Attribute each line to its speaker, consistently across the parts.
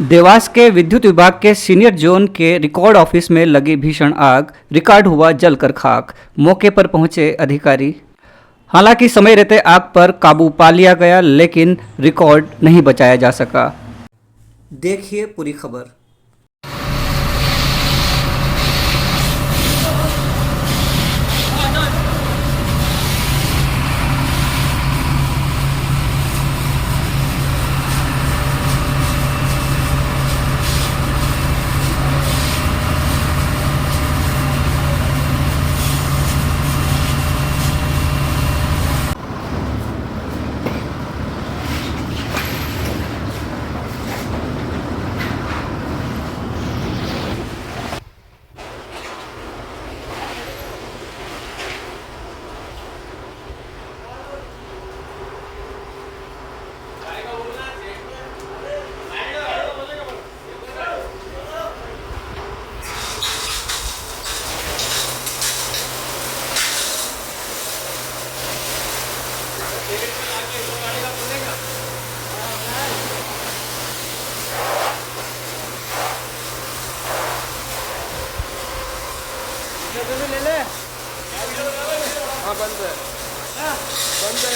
Speaker 1: देवास के विद्युत विभाग के सीनियर जोन के रिकॉर्ड ऑफिस में लगी भीषण आग, रिकॉर्ड हुआ जलकर खाक। मौके पर पहुंचे अधिकारी। हालांकि समय रहते आग पर काबू पा लिया गया, लेकिन रिकॉर्ड नहीं बचाया जा सका। देखिए पूरी खबर।
Speaker 2: ले ले। हाँ बंद है, बंद है।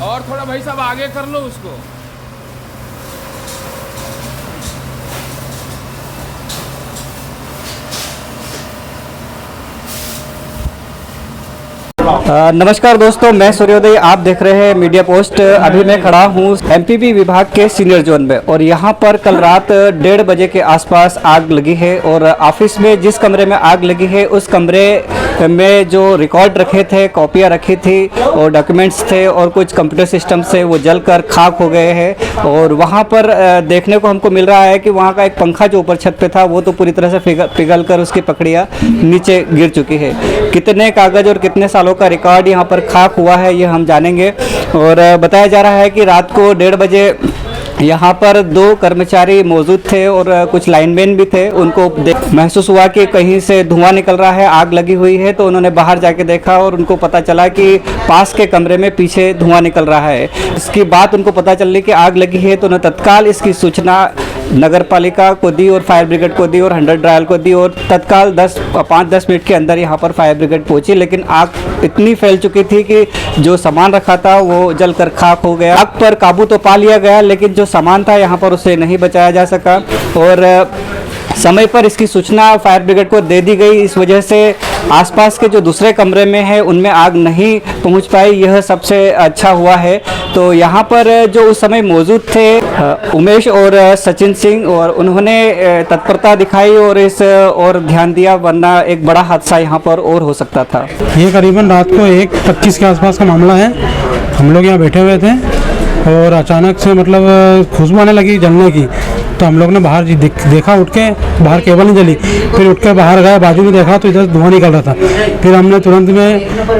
Speaker 2: और थोड़ा भाई साहब आगे कर लो उसको।
Speaker 1: नमस्कार दोस्तों, मैं सूर्योदय, आप देख रहे हैं मीडिया पोस्ट। अभी मैं खड़ा हूँ एमपीबी विभाग के सीनियर जोन में और यहाँ पर कल रात 1:30 बजे के आसपास आग लगी है। और ऑफिस में जिस कमरे में आग लगी है उस कमरे में जो रिकॉर्ड रखे थे, कॉपियाँ रखी थी और डॉक्यूमेंट्स थे और कुछ कंप्यूटर सिस्टम से वो जलकर खाक हो गए हैं। और वहाँ पर देखने को हमको मिल रहा है कि वहाँ का एक पंखा जो ऊपर छत पे था वो तो पूरी तरह से पिघल कर उसकी पकड़ियाँ नीचे गिर चुकी है। कितने कागज और कितने सालों का रिकॉर्ड यहाँ पर खाक हुआ है ये हम जानेंगे। और बताया जा रहा है कि रात को 1:30 बजे यहाँ पर 2 कर्मचारी मौजूद थे और कुछ लाइनमैन भी थे। उनको महसूस हुआ कि कहीं से धुआं निकल रहा है, आग लगी हुई है, तो उन्होंने बाहर जाके देखा और उनको पता चला कि पास के कमरे में पीछे धुआं निकल रहा है। इसकी बात उनको पता चलने कि आग लगी है तो उन्होंने तत्काल इसकी सूचना नगर पालिका को दी और फायर ब्रिगेड को दी और 100 डायल को दी और तत्काल 5-10 मिनट के अंदर यहाँ पर फायर ब्रिगेड पहुंची। लेकिन आग इतनी फैल चुकी थी कि जो सामान रखा था वो जलकर खाक हो गया। आग पर काबू तो पा लिया गया, लेकिन जो सामान था यहाँ पर उसे नहीं बचाया जा सका और समय पर इसकी सूचना फायर ब्रिगेड को दे दी गई। इस वजह से आसपास के जो दूसरे कमरे में है उनमें आग नहीं पहुंच पाई, यह सबसे अच्छा हुआ है। तो यहाँ पर जो उस समय मौजूद थे उमेश और सचिन सिंह, और उन्होंने तत्परता दिखाई और इस और ध्यान दिया, वरना एक बड़ा हादसा यहाँ पर और हो सकता था।
Speaker 3: ये करीबन रात को 1:25 के आसपास का मामला है। हम लोग यहाँ बैठे हुए थे और अचानक से मतलब खुशबू आने लगी जलने की। तो हम लोग ने बाहर देखा, उठ के बाहर केबल नहीं जली। फिर उठ के बाहर गए, बाजू में देखा तो इधर धुआं निकल रहा था। फिर हमने तुरंत में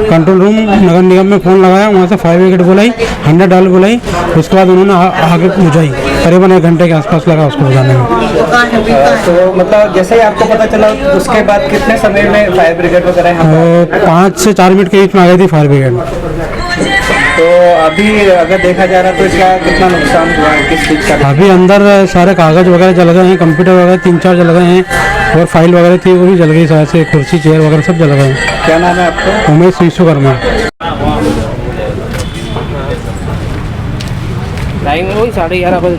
Speaker 3: कंट्रोल रूम नगर निगम में फ़ोन लगाया, वहाँ से फायर ब्रिगेड बुलाई, 100 डायल बुलाई। उसके बाद उन्होंने आगे बुझाई। करीबन 1 घंटे के आसपास लगा उसको बुझाने में।
Speaker 1: तो मतलब जैसे ही आपको पता चला उसके बाद कितने समय में फायर ब्रिगेड वगैरह
Speaker 3: 5 से 4 मिनट के बीच में आ गई थी फायर ब्रिगेड।
Speaker 1: तो अभी अगर देखा जा रहा तो क्या कितना नुकसान हुआ है, किस चीज़ का?
Speaker 3: अभी अंदर सारे कागज वगैरह जल गए हैं, कंप्यूटर वगैरह 3-4 जल गए हैं और फाइल वगैरह थी वो भी जल गई। सारे से कुर्सी चेयर वगैरह सब जल गए हैं।
Speaker 1: क्या नाम है आपका?
Speaker 3: उमेश विश्वकर्मा।
Speaker 2: टाइम वही 11:30 बजे।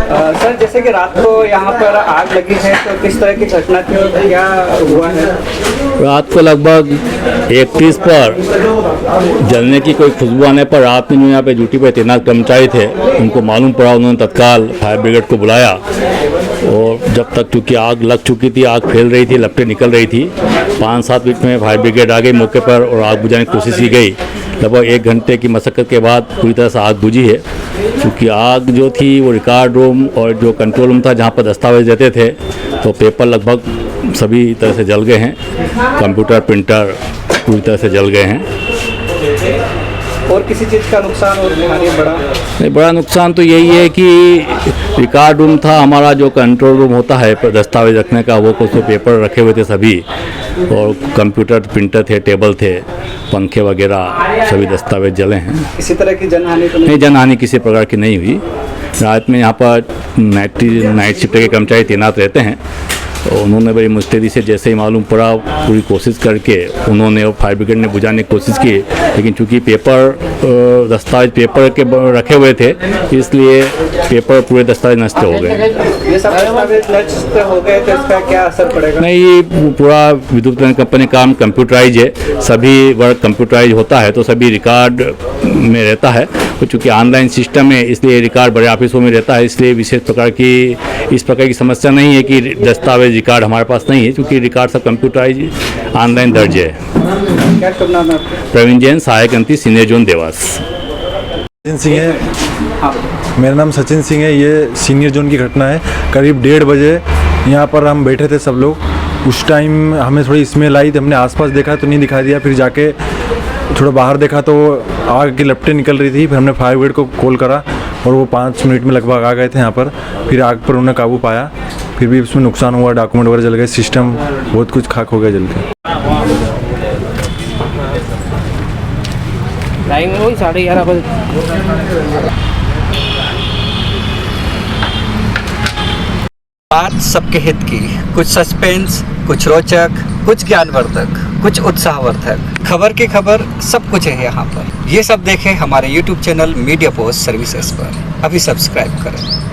Speaker 1: सर जैसे कि रात को यहाँ पर आग लगी है तो किस तरह की घटना थी और क्या हुआ है?
Speaker 4: रात को लगभग 31 पर जलने की कोई खुशबू आने पर रात में जो यहाँ पे ड्यूटी पे तैनात कर्मचारी थे उनको मालूम पड़ा, उन्होंने तत्काल फायर ब्रिगेड को बुलाया और जब तक चूँकि आग लग चुकी थी, आग फैल रही थी, लपटें निकल रही थी, 5-7 मिनट में फायर ब्रिगेड आ गई मौके पर और आग बुझाने की कोशिश की गई। लगभग 1 घंटे की मशक्क़त के बाद पूरी तरह से आग बुझी है। क्योंकि आग जो थी वो रिकॉर्ड रूम और जो कंट्रोल रूम था जहाँ पर दस्तावेज देते थे, तो पेपर लगभग सभी तरह से जल गए हैं, कंप्यूटर प्रिंटर पूरी तरह से जल गए हैं।
Speaker 1: और किसी चीज़ का नुकसान और भारी बड़ा?
Speaker 4: नहीं, बड़ा नुकसान तो यही है कि रिकॉर्ड रूम था हमारा, जो कंट्रोल रूम होता है दस्तावेज रखने का, वो कुछ पेपर रखे हुए थे सभी, और कंप्यूटर प्रिंटर थे, टेबल थे, पंखे वगैरह सभी दस्तावेज जले हैं।
Speaker 1: किसी तरह की जनहानि तो
Speaker 4: नहीं, जनहानि किसी प्रकार की नहीं हुई। रात में यहाँ पर नाइट शिफ्ट के कर्मचारी तैनात रहते हैं, तो उन्होंने बड़ी मुस्तैदी से जैसे ही मालूम पड़ा पूरी कोशिश करके उन्होंने और फायर ब्रिगेड ने बुझाने की कोशिश की, लेकिन चूंकि पेपर दस्तावेज पेपर के रखे हुए थे इसलिए पेपर पूरे दस्तावेज नष्ट हो गए।
Speaker 1: ये सब दस्तावेज नष्ट हो गए तो इसका क्या असर पड़ेगा?
Speaker 4: नहीं, ये पूरा विद्युत वितरण कंपनी काम कंप्यूटराइज है, सभी वर्क कंप्यूटराइज होता है तो सभी रिकॉर्ड में रहता है, तो चूँकि ऑनलाइन सिस्टम है इसलिए रिकॉर्ड बड़े ऑफिसों में रहता है, इसलिए विशेष प्रकार की इस प्रकार की समस्या नहीं है कि दस्तावेज रिकॉर्ड हमारे पास नहीं है, क्योंकि रिकॉर्ड सब कंप्यूटराइज ऑनलाइन दर्ज है।
Speaker 1: क्या शुभ नाम है आपका?
Speaker 4: प्रवीण जैन, सहायक अंति, सीनियर जोन देवास।
Speaker 5: सचिन सिंह है।
Speaker 1: हाँ,
Speaker 5: मेरा नाम सचिन सिंह है। ये सीनियर जोन की घटना है। करीब 1:30 बजे यहाँ पर हम बैठे थे सब लोग। उस टाइम हमें थोड़ी स्मेल आई तो हमने आसपास देखा तो नहीं दिखाई दिया, फिर जाके थोड़ा बाहर देखा तो आग की लपटें निकल रही थी। फिर हमने फायर ब्रिगेड को कॉल करा और वो 5 मिनट में लगभग आ गए थे यहाँ पर। फिर आग पर उन्होंने काबू पाया, फिर भी उसमें नुकसान हुआ, डॉक्यूमेंट वगैरह जल गए, सिस्टम बहुत कुछ खाक हो गया जल के।
Speaker 6: टाइम 11:30 बजे।
Speaker 1: बात सबके हित की, कुछ सस्पेंस, कुछ रोचक, कुछ ज्ञानवर्धक, कुछ उत्साहवर्धक, खबर की खबर, सब कुछ है यहाँ पर। ये सब देखें हमारे YouTube channel media post services पर। अभी सब्सक्राइब करें।